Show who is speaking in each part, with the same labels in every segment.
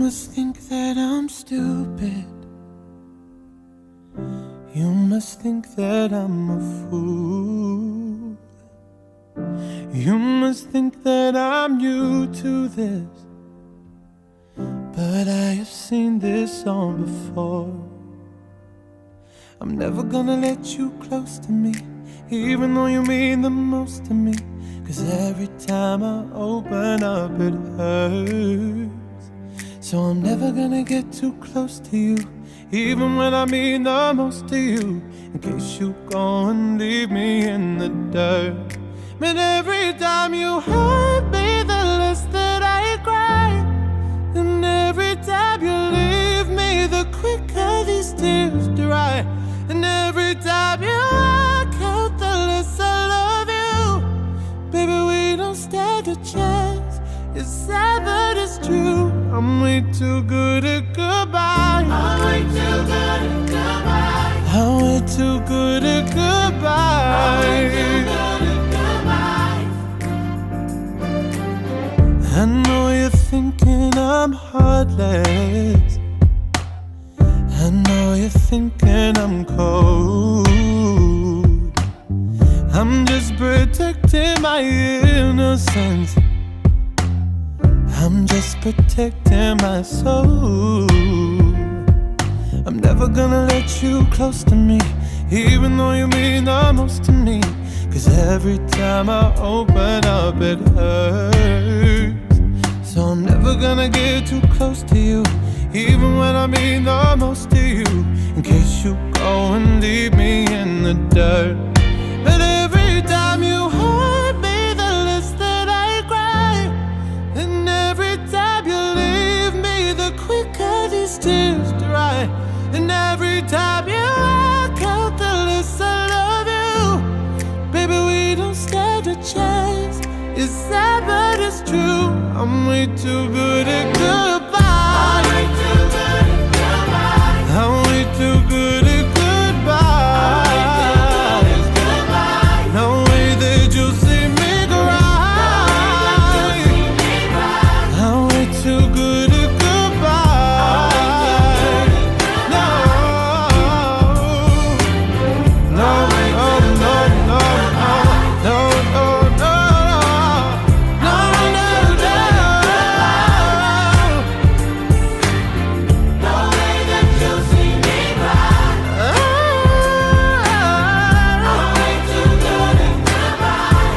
Speaker 1: must think that I'm stupid. You must think that I'm a fool. You must think that I'm new to this, but I have seen this song before. I'm never gonna let you close to me, even though you mean the most to me. 'Cause every time I open up it hurts. So I'm never gonna get too close to you, even when I mean the most to you, in case you go and leave me in the dirt. But every time you hurt me, the less that I cry. And every time you leave me, the quicker these tears dry. And every time you walk out, the less I love you. Baby, we don't stand a chance. It's sad but it's true. I'm way too good at goodbye. I'm way too good at goodbye. I'm way too good at goodbye. I'm way too good at goodbye. I know you're thinking I'm heartless. I know you're thinking I'm cold. I'm just protecting my innocence. I'm just protecting my soul. I'm never gonna let you close to me, even though you mean the most to me. 'Cause every time I open up it hurts. So I'm never gonna get too close to you, even when I mean the most to you, in case you go and leave me in the dirt. But every time you hurt me, the less that I cry. And every time you leave me, the quicker these tears dry. And every time you walk out, the less I love you. Baby, we don't stand a chance. It's sad but it's true. I'm way too good at goodbye. I'm way too good at goodbye. I'm way too good at goodbye. No way that you'll see me cry. I'm way too good at goodbye. No, no, no, no, no, no, no, no, no, no, no. No way that you'll see me cry. I'm way too good at goodbye.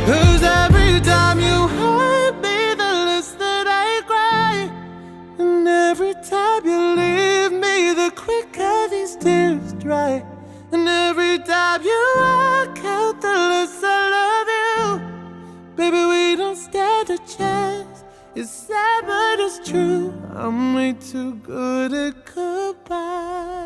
Speaker 1: 'Cause every time you hurt me, the less that I cry. And every time you leave me, the quicker these tears dry. And every time you walk out, the less I love you. Baby, we don't stand a chance. It's sad but it's true. I'm way too good at goodbye.